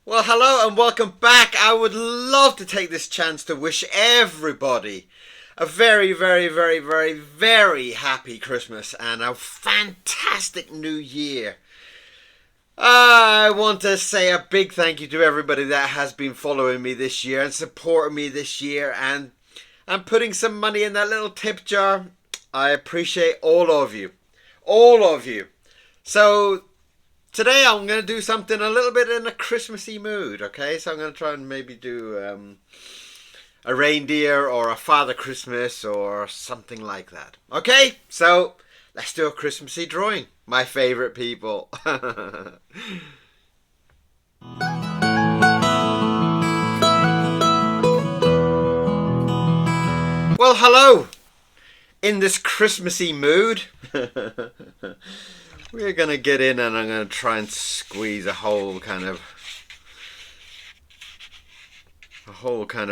Well, hello and welcome back. I would love to take this chance to wish everybody a very, very, very, very, very happy Christmas and a fantastic new year. I want to say a big thank you to everybody that has been following me this year and supporting me this year and putting some money in that little tip jar. I appreciate all of you. All of you. So today I'm going to do something a little bit in a Christmassy mood, okay? So I'm going to try and maybe do a reindeer or a Father Christmas or something like that. Okay? So let's do a Christmassy drawing. My favourite people. Well, hello. In this Christmassy mood, we're going to get in and I'm going to try and squeeze a whole kind of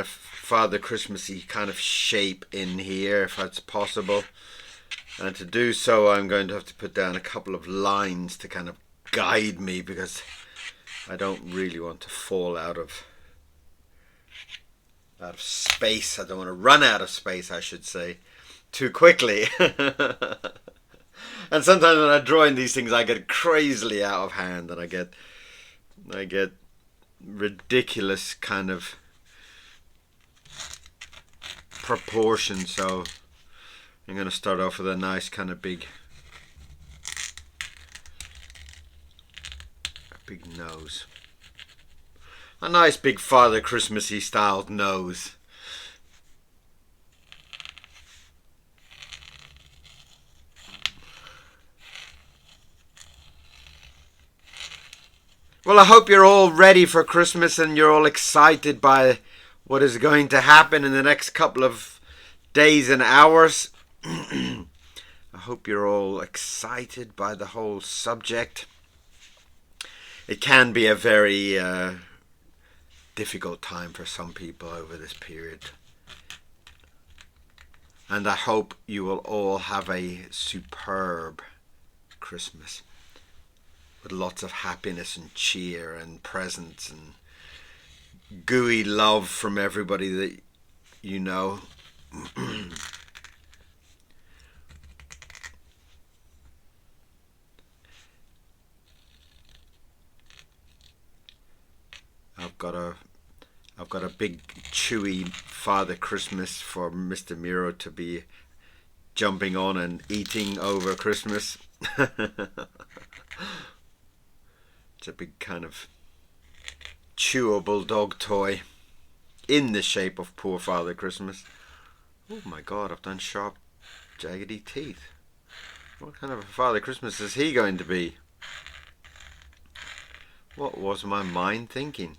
Father Christmassy kind of shape in here if that's possible. And to do so, I'm going to have to put down a couple of lines to kind of guide me because I don't really want to fall out of space. I don't want to run out of space, I should say, too quickly. And sometimes when I'm drawing these things, I get crazily out of hand, and I get ridiculous kind of proportions. So I'm going to start off with a nice kind of big nose, a nice big Father Christmassy styled nose. Well, I hope you're all ready for Christmas and you're all excited by what is going to happen in the next couple of days and hours. I hope you're all excited by the whole subject. It can be a very difficult time for some people over this period. And I hope you will all have a superb Christmas with lots of happiness and cheer and presents and gooey love from everybody that you know. I've got a big chewy Father Christmas for Mr. Miro to be jumping on and eating over Christmas. It's a big kind of chewable dog toy in the shape of poor Father Christmas. Oh my God, I've done sharp, jaggedy teeth. What kind of a Father Christmas is he going to be? What was my mind thinking?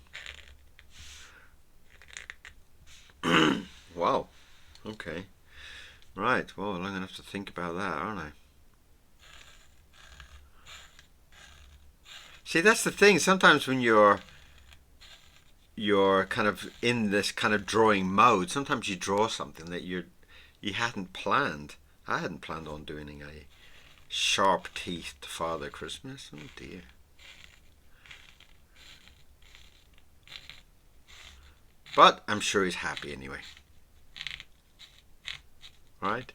Wow. Okay. Right. Well, I'm going to have to think about that, aren't I? See, that's the thing. Sometimes when you're kind of in this kind of drawing mode, sometimes you draw something that you hadn't planned. I hadn't planned on doing a sharp teethed Father Christmas. Oh dear. But I'm sure he's happy anyway. Right?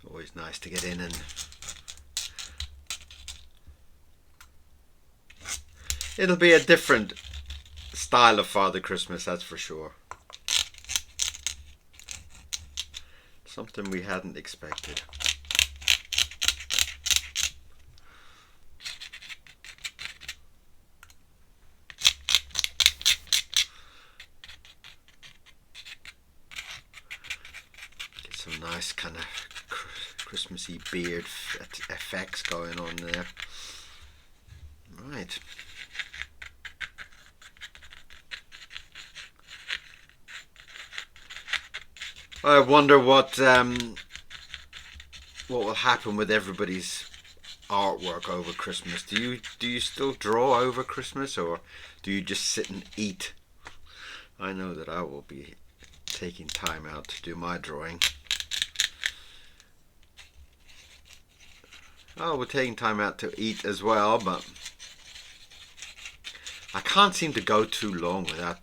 Always nice to get in and it'll be a different style of Father Christmas, that's for sure. Something we hadn't expected. Get some nice kind of Christmassy beard effects going on there. Right. I wonder what will happen with everybody's artwork over Christmas. Do you still draw over Christmas, or do you just sit and eat? I know that I will be taking time out to do my drawing. Oh, we're taking time out to eat as well, but I can't seem to go too long without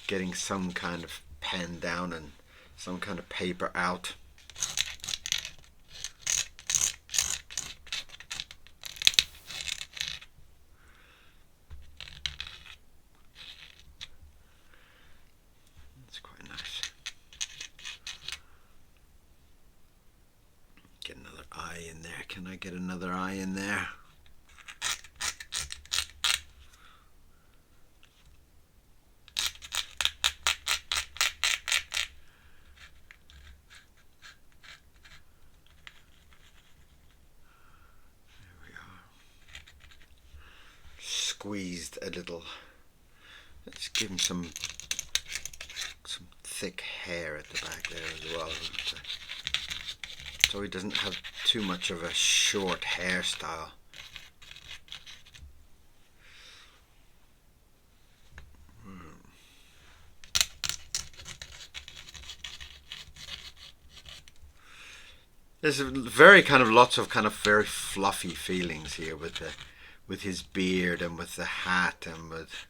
getting some kind of pen down and some kind of paper out. It's quite nice. Get another eye in there. Can I get another eye in there? Squeezed a little. Let's give him some thick hair at the back there as well, so he doesn't have too much of a short hairstyle. There's very kind of lots of kind of very fluffy feelings here with his beard and with the hat and with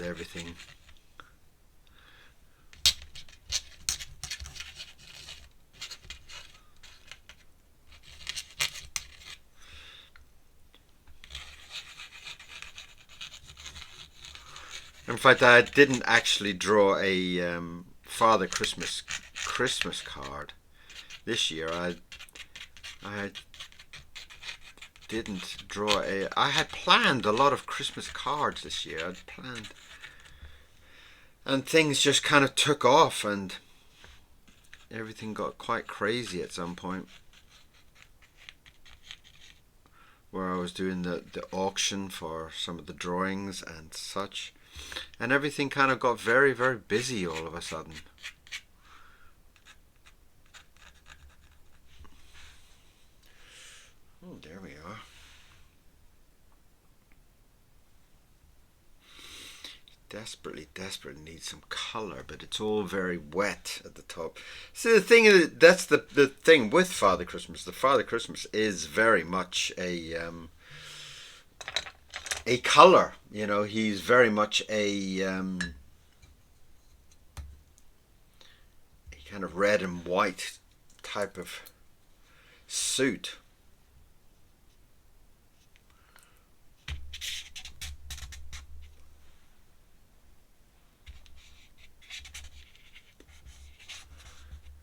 everything. In fact, I didn't actually draw a Father Christmas card this year. I didn't draw a. I had planned a lot of Christmas cards this year. I'd planned, and things just kind of took off, and everything got quite crazy at some point, where I was doing the auction for some of the drawings and such, and everything kind of got very, very busy all of a sudden. Oh, there we are. Desperately needs some color, but it's all very wet at the top. So the thing is, that's the thing with Father Christmas. The Father Christmas is very much a color. You know, he's very much a kind of red and white type of suit.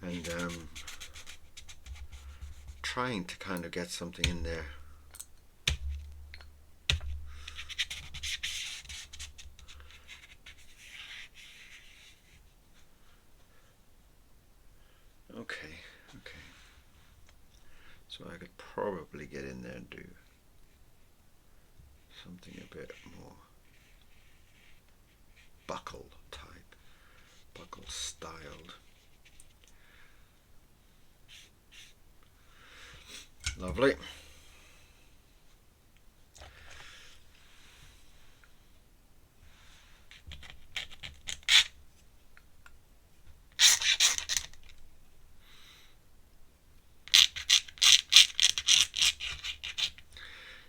And trying to kind of get something in there. Okay. So I could probably get in there and do something a bit more buckle styled. Lovely.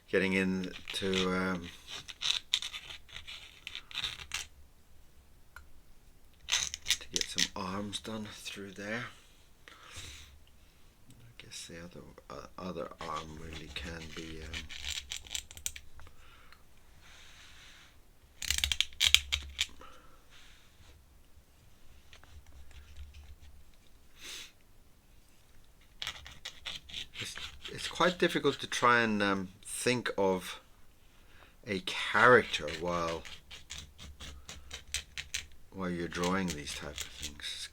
Getting into to get some arms done through there. I guess the other arm really can be it's quite difficult to try and think of a character while you're drawing these type of things.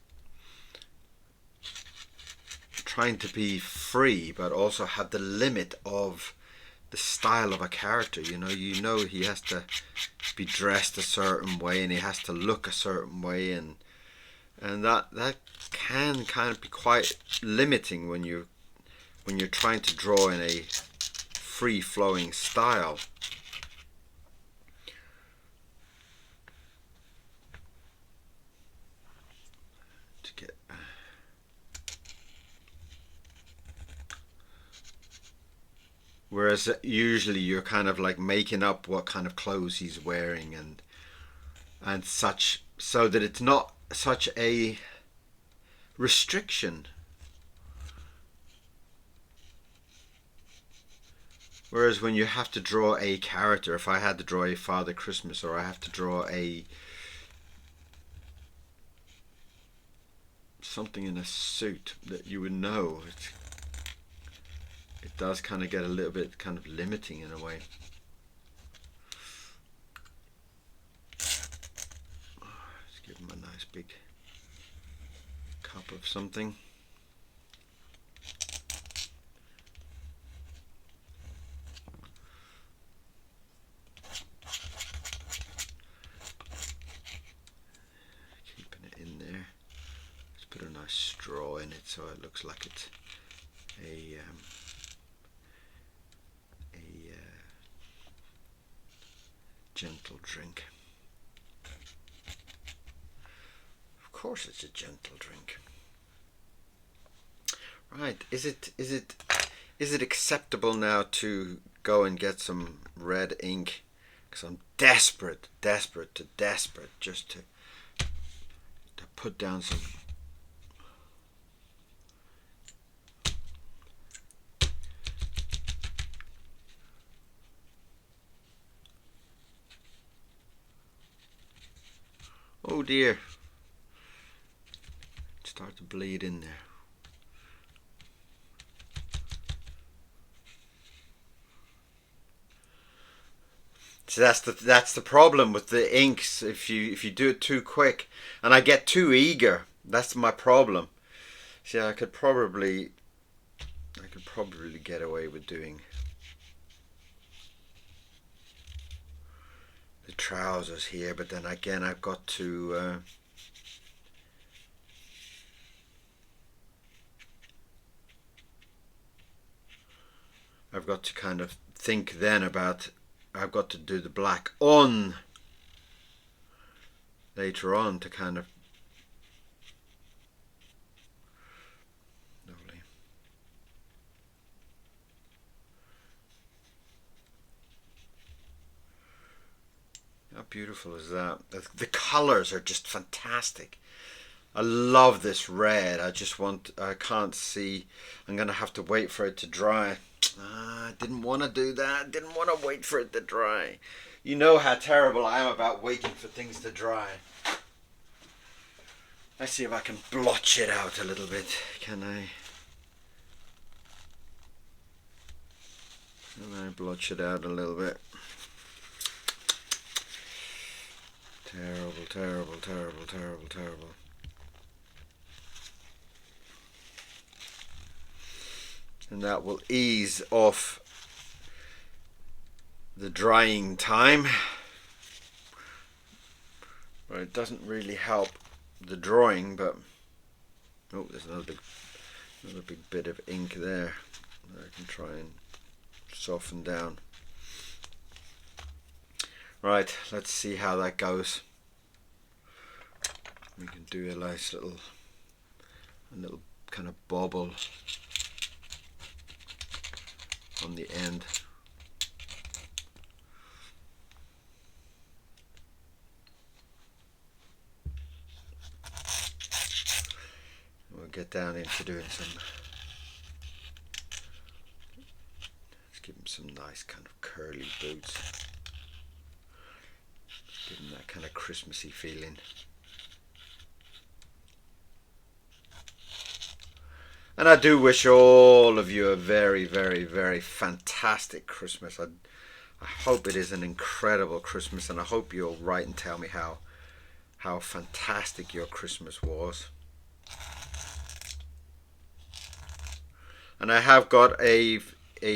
Trying to be free, but also have the limit of the style of a character. You know he has to be dressed a certain way, and he has to look a certain way, and and that can kind of be quite limiting when you're trying to draw in a free-flowing style. Whereas usually you're kind of like making up what kind of clothes he's wearing and such, so that it's not such a restriction. Whereas when you have to draw a character, if I had to draw a Father Christmas, or I have to draw a something in a suit that you would know, it does kind of get a little bit kind of limiting in a way. Let's give him a nice big cup of something. Keeping it in there. Let's put a nice straw in it so it looks like it's a gentle drink. Of course it's a gentle drink. Right, is it acceptable now to go and get some red ink? Because I'm desperate just to put down some. Oh dear. Start to bleed in there. So that's the problem with the inks. If you do it too quick, and I get too eager, that's my problem. See, I could probably get away with doing the trousers here, but then again I've got to kind of think then about, I've got to do the black on later on to kind of lovely. How beautiful is that? The colors are just fantastic. I love this red. I can't see. I'm going to have to wait for it to dry. I didn't want to do that. Didn't want to wait for it to dry. You know how terrible I am about waiting for things to dry. Let's see if I can blotch it out a little bit. Can I blotch it out a little bit? Terrible, terrible, terrible, terrible, terrible. And that will ease off the drying time. Well, it doesn't really help the drawing, but oh, there's another big bit of ink there that I can try and soften down. Right, let's see how that goes. We can do a nice little kind of bobble on the end. We'll get down into doing some. Let's give him some nice kind of curly boots. Give him that kind of Christmassy feeling. And I do wish all of you a very, very, very fantastic Christmas. I hope it is an incredible Christmas, and I hope you'll write and tell me how fantastic your Christmas was. And I have got a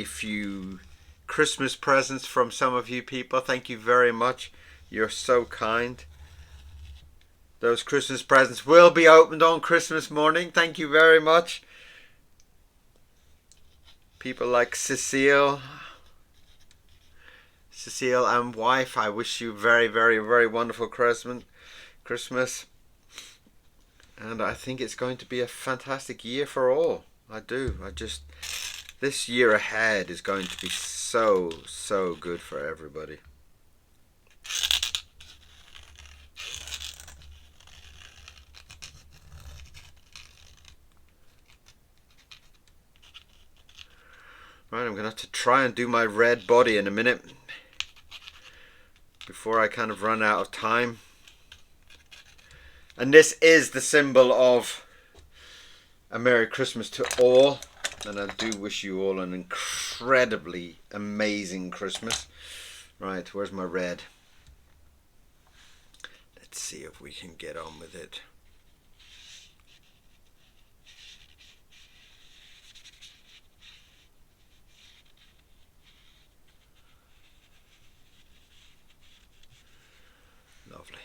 few Christmas presents from some of you people. Thank you very much. You're so kind. Those Christmas presents will be opened on Christmas morning. Thank you very much. People like Cecile and wife, I wish you very, very, very wonderful Christmas. And I think it's going to be a fantastic year for all. I do. This year ahead is going to be so, so good for everybody. Right, I'm going to have to try and do my red body in a minute before I kind of run out of time. And this is the symbol of a Merry Christmas to all. And I do wish you all an incredibly amazing Christmas. Right, where's my red? Let's see if we can get on with it. Lovely.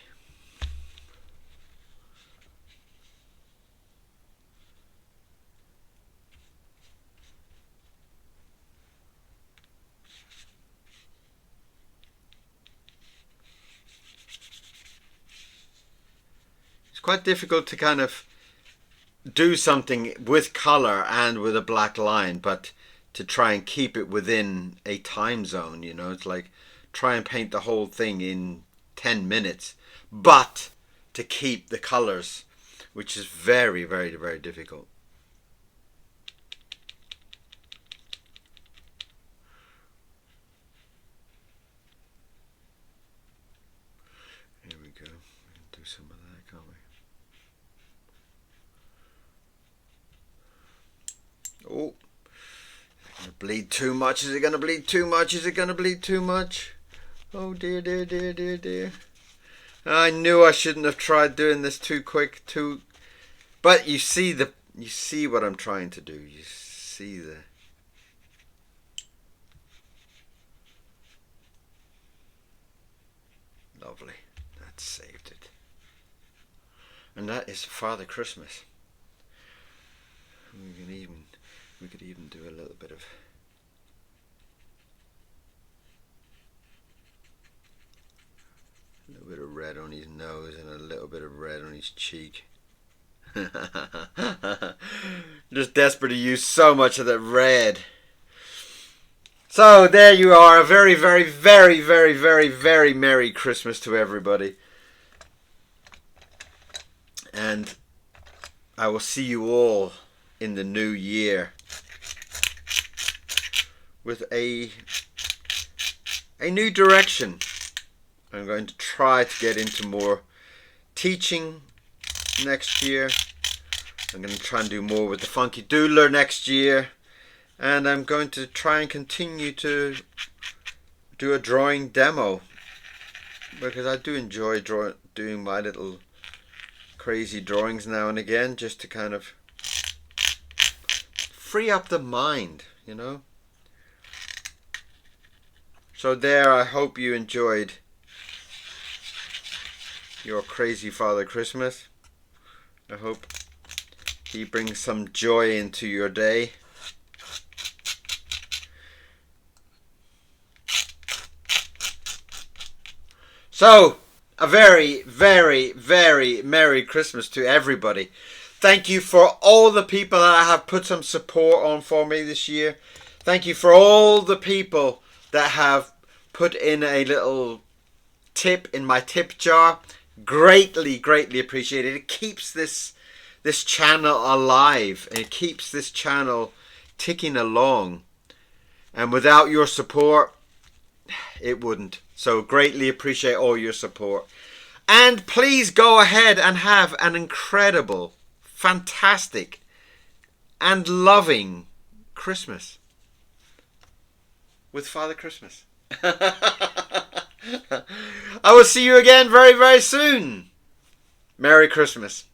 It's quite difficult to kind of do something with color and with a black line, but to try and keep it within a time zone, you know, it's like try and paint the whole thing in 10 minutes, but to keep the colors, which is very, very, very difficult. Here we go. We can do some of that, can't we? Oh, is it going to bleed too much? Is it going to bleed too much? Is it going to bleed too much? Oh dear, dear, dear, dear, dear. I knew I shouldn't have tried doing this too quick, but you see what I'm trying to do. You see the lovely. That saved it. And that is Father Christmas. We could even do a little bit of red on his nose and a little bit of red on his cheek. Just desperate to use so much of that red. So there you are. A very, very, very, very, very, very Merry Christmas to everybody. And I will see you all in the new year with a new direction. I'm going to try to get into more teaching next year. I'm going to try and do more with the Funky Doodler next year. And I'm going to try and continue to do a drawing demo, because I do enjoy doing my little crazy drawings now and again, just to kind of free up the mind, you know. So there, I hope you enjoyed your crazy Father Christmas. I hope he brings some joy into your day. So, a very, very, very Merry Christmas to everybody. Thank you for all the people that have put some support on for me this year. Thank you for all the people that have put in a little tip in my tip jar. Greatly, greatly appreciated. It keeps this channel alive, and it keeps this channel ticking along. And without your support, it wouldn't. So greatly appreciate all your support. And please go ahead and have an incredible, fantastic, and loving Christmas with Father Christmas. I will see you again very, very soon. Merry Christmas.